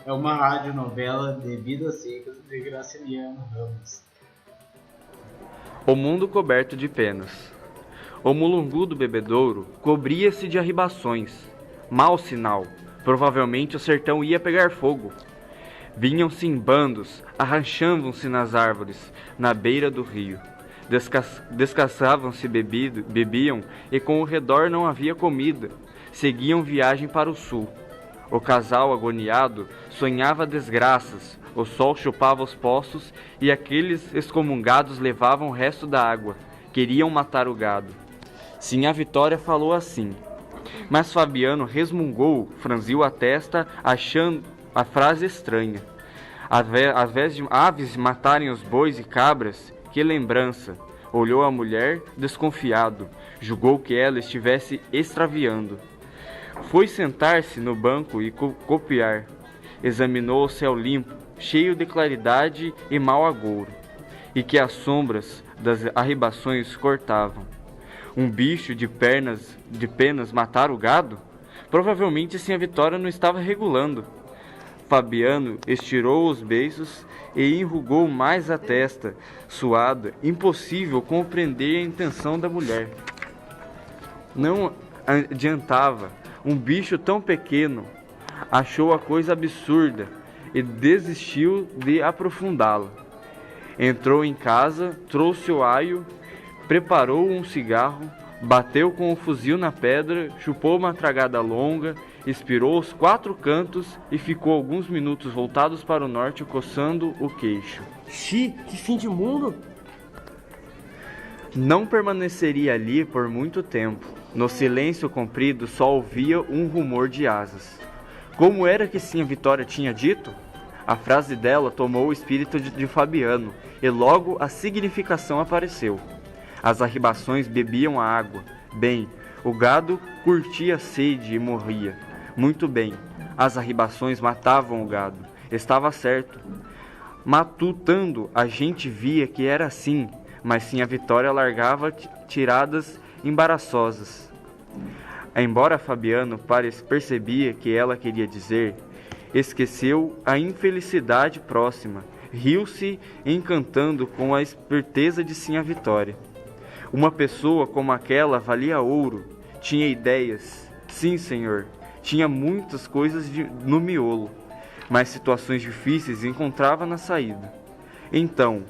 É uma radionovela de Vidas Secas de Graciliano Ramos. O mundo coberto de penas. O mulungu do bebedouro cobria-se de arribações. Mau sinal. Provavelmente o sertão ia pegar fogo. Vinham-se em bandos, arranchavam-se nas árvores, na beira do rio. Descaçavam-se, bebiam, e com o redor não havia comida. Seguiam viagem para o sul. O casal agoniado sonhava desgraças, o sol chupava os poços e aqueles excomungados levavam o resto da água. Queriam matar o gado. Sinhá Vitória falou assim, mas Fabiano resmungou, franziu a testa, achando a frase estranha. Ao invés de aves matarem os bois e cabras, que lembrança! Olhou a mulher, desconfiado, julgou que ela estivesse extraviando. Foi sentar-se no banco e copiar. Examinou o céu limpo, cheio de claridade e mau agouro, e que as sombras das arribações cortavam. Um bicho de penas matar o gado? Provavelmente Sinhá Vitória não estava regulando. Fabiano estirou os beiços e enrugou mais a testa, suada, impossível compreender a intenção da mulher. Não adiantava, um bicho tão pequeno. Achou a coisa absurda e desistiu de aprofundá-la. Entrou em casa, trouxe o aio, preparou um cigarro, bateu com o fuzil na pedra, chupou uma tragada longa, expirou os 4 cantos e ficou alguns minutos voltados para o norte, coçando o queixo. Xi, que fim de mundo! Não permaneceria ali por muito tempo. No silêncio comprido só ouvia um rumor de asas. Como era que Sinhá Vitória tinha dito? A frase dela tomou o espírito de Fabiano, e logo a significação apareceu. As arribações bebiam a água. Bem, o gado curtia a sede e morria. Muito bem, as arribações matavam o gado. Estava certo. Matutando, a gente via que era assim, mas Sinhá Vitória largava tiradas embaraçosas. Embora Fabiano percebia que ela queria dizer, esqueceu a infelicidade próxima, riu-se encantando com a esperteza de Sinhá Vitória. Uma pessoa como aquela valia ouro, tinha ideias, sim senhor, tinha muitas coisas no miolo, mas situações difíceis encontrava na saída. Então,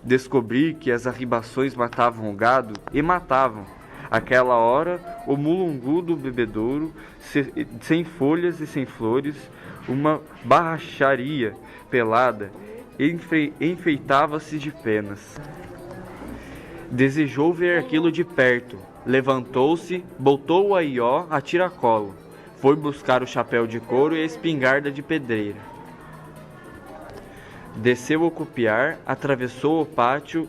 descobri que as arribações matavam o gado e matavam. Aquela hora, o mulungu do bebedouro, sem folhas e sem flores, uma barracharia pelada, enfeitava-se de penas. Desejou ver aquilo de perto. Levantou-se, botou o aió a tiracolo. Foi buscar o chapéu de couro e a espingarda de pedreira. Desceu o copiar, atravessou o pátio,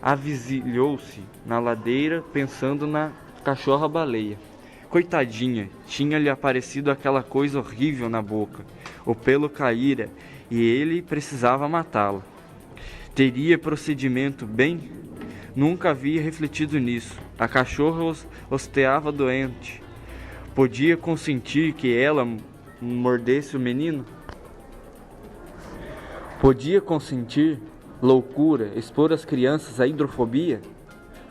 avisilhou-se na ladeira, pensando na cachorra-baleia. Coitadinha, tinha-lhe aparecido aquela coisa horrível na boca. O pelo caíra e ele precisava matá-la. Teria procedimento bem? Nunca havia refletido nisso. A cachorra osteava doente. Podia consentir que ela mordesse o menino? Podia consentir? Loucura, expor as crianças à hidrofobia?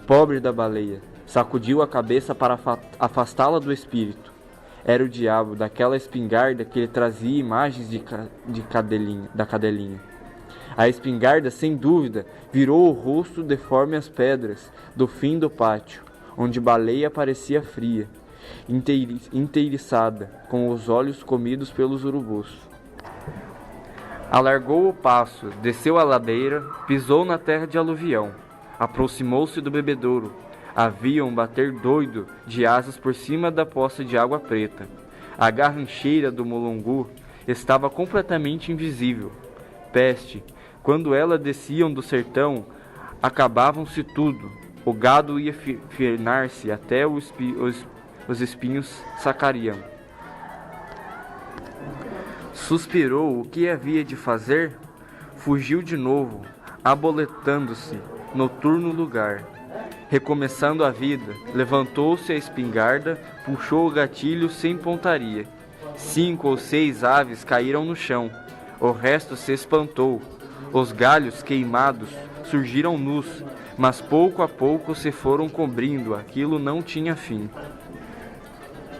Pobre da baleia, sacudiu a cabeça para afastá-la do espírito. Era o diabo daquela espingarda que lhe trazia imagens da cadelinha. A espingarda, sem dúvida, virou o rosto deforme as pedras do fim do pátio, onde Baleia parecia fria, inteiriçada, com os olhos comidos pelos urubus. Alargou o passo, desceu a ladeira, pisou na terra de aluvião, aproximou-se do bebedouro. Havia um bater doido de asas por cima da poça de água preta. A garrancheira do mulungu estava completamente invisível. Peste! Quando elas desciam do sertão, acabavam-se tudo. O gado ia firnar-se até os espinhos sacariam. Suspirou o que havia de fazer, fugiu de novo, aboletando-se, noturno lugar. Recomeçando a vida, levantou-se a espingarda, puxou o gatilho sem pontaria. 5 ou 6 aves caíram no chão. O resto se espantou. Os galhos queimados surgiram nus, mas pouco a pouco se foram cobrindo. Aquilo não tinha fim.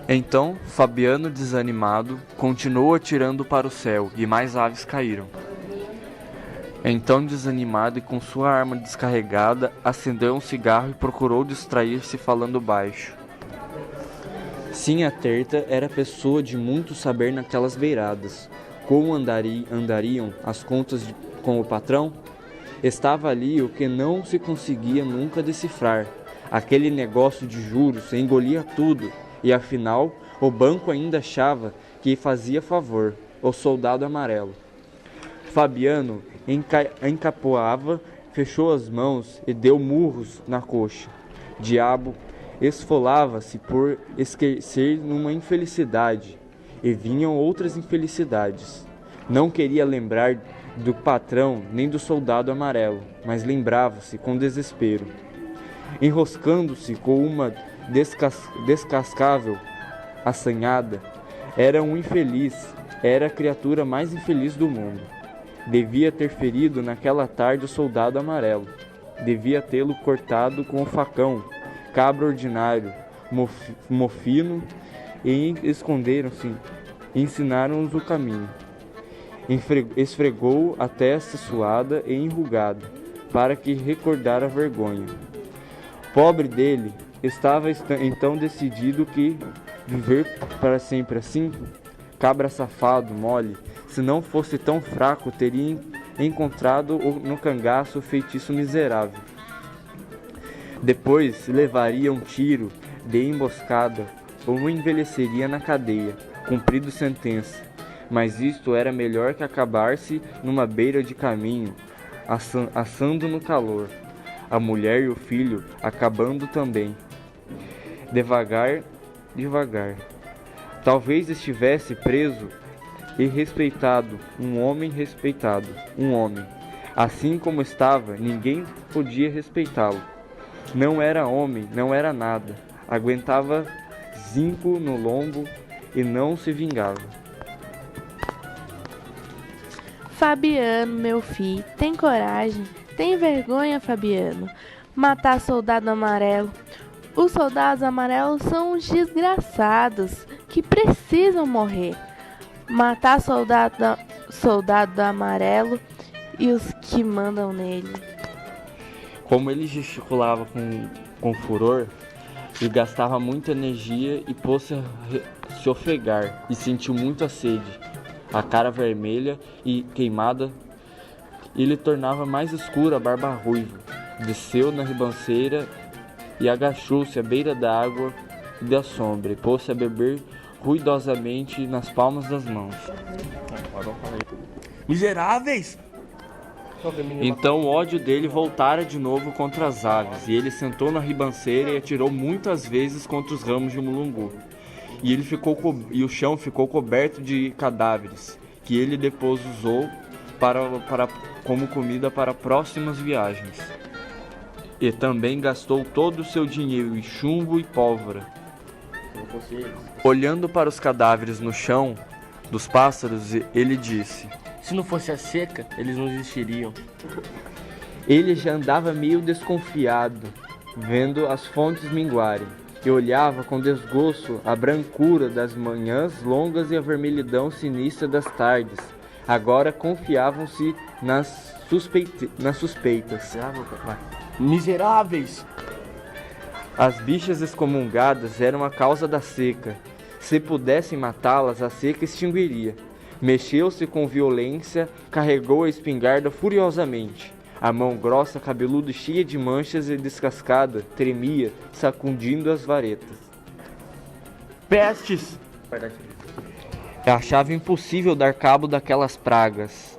Então, Fabiano, desanimado, continuou atirando para o céu e mais aves caíram. Então, desanimado e com sua arma descarregada, acendeu um cigarro e procurou distrair-se falando baixo. Sinha Terta era pessoa de muito saber naquelas beiradas. Como andariam as contas com o patrão? Estava ali o que não se conseguia nunca decifrar. Aquele negócio de juros engolia tudo, e afinal, o banco ainda achava que fazia favor, o soldado amarelo. Fabiano encapoava, fechou as mãos e deu murros na coxa. Diabo esfolava-se por esquecer numa infelicidade, e vinham outras infelicidades. Não queria lembrar do patrão nem do soldado amarelo, mas lembrava-se com desespero. Enroscando-se com uma descascável assanhada, era um infeliz, era a criatura mais infeliz do mundo. Devia ter ferido naquela tarde o soldado amarelo. Devia tê-lo cortado com o facão, cabra ordinário, mofino, e esconderam-se, ensinaram-nos o caminho. Esfregou a testa suada e enrugada, para que recordara a vergonha. Pobre dele, estava então decidido que viver para sempre assim? Cabra safado, mole, se não fosse tão fraco, teria encontrado no cangaço o feitiço miserável. Depois levaria um tiro de emboscada ou envelheceria na cadeia, cumprido sentença. Mas isto era melhor que acabar-se numa beira de caminho, assando no calor. A mulher e o filho acabando também. Devagar. Talvez estivesse preso e respeitado, um homem. Assim como estava, ninguém podia respeitá-lo. Não era homem, não era nada. Aguentava zinco no lombo e não se vingava. Fabiano, meu filho, tem coragem, tem vergonha, Fabiano. Matar soldado amarelo. Os soldados amarelos são os desgraçados que precisam morrer. Matar soldado amarelo e os que mandam nele. Como ele gesticulava com furor, ele gastava muita energia e pôs-se a se ofegar e sentiu muita sede. A cara vermelha e queimada, e lhe tornava mais escura a barba ruiva. Desceu na ribanceira e agachou-se à beira da água e da sombra, e pôs-se a beber ruidosamente nas palmas das mãos. Miseráveis! Então o ódio dele voltara de novo contra as aves, e ele sentou na ribanceira e atirou muitas vezes contra os ramos de mulungu. E o chão ficou coberto de cadáveres, que ele depois usou como comida para próximas viagens. E também gastou todo o seu dinheiro em chumbo e pólvora. Olhando para os cadáveres no chão dos pássaros, ele disse: Se não fosse a seca, eles não existiriam. Ele já andava meio desconfiado, vendo as fontes minguarem, e olhava com desgosto a brancura das manhãs longas e a vermelhidão sinistra das tardes. Agora confiavam-se nas suspeitas. Miseráveis! As bichas excomungadas eram a causa da seca. Se pudessem matá-las, a seca extinguiria. Mexeu-se com violência, carregou a espingarda furiosamente. A mão grossa, cabeluda e cheia de manchas e descascada, tremia, sacudindo as varetas. Pestes! Achava impossível dar cabo daquelas pragas.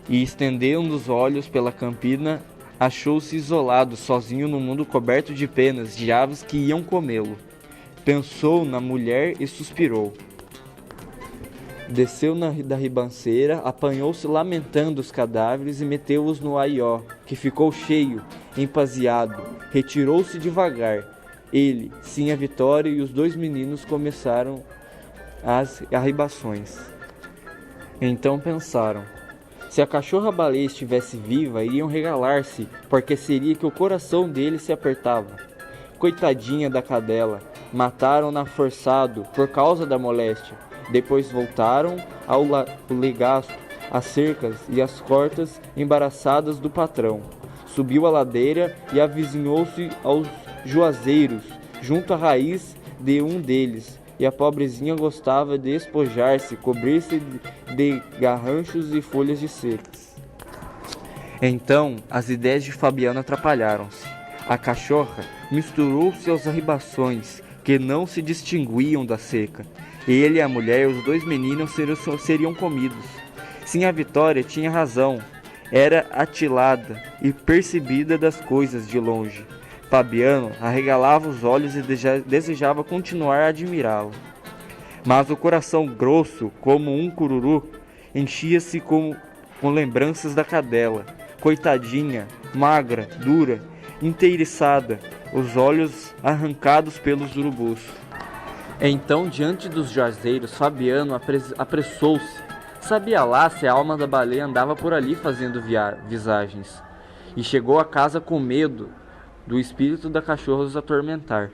E estendendo os olhos pela campina, achou-se isolado, sozinho no mundo coberto de penas, de aves que iam comê-lo. Pensou na mulher e suspirou. Desceu da ribanceira, apanhou-se lamentando os cadáveres e meteu-os no aió, que ficou cheio, empaziado, retirou-se devagar. Ele, Sinhá Vitória e os 2 meninos começaram as arribações. Então pensaram: se a cachorra-baleia estivesse viva, iriam regalar-se, porque seria que o coração dele se apertava. Coitadinha da cadela, mataram-na forçado por causa da moléstia. Depois voltaram ao legasto, as cercas e as cortas embaraçadas do patrão. Subiu a ladeira e avizinhou-se aos juazeiros, junto à raiz de um deles, e a pobrezinha gostava de espojar-se, cobrir-se de garranchos e folhas de secas. Então as ideias de Fabiano atrapalharam-se. A cachorra misturou-se aos arribações, que não se distinguiam da seca. Ele, a mulher e os 2 meninos seriam comidos. Sinhá Vitória tinha razão. Era atilada e percebida das coisas de longe. Fabiano arregalava os olhos e desejava continuar a admirá-la. Mas o coração grosso, como um cururu, enchia-se com lembranças da cadela, coitadinha, magra, dura, inteiriçada, os olhos arrancados pelos urubus. Então, diante dos juazeiros, Fabiano apressou-se. Sabia lá se a alma da baleia andava por ali fazendo visagens. E chegou a casa com medo do espírito da cachorra os atormentar.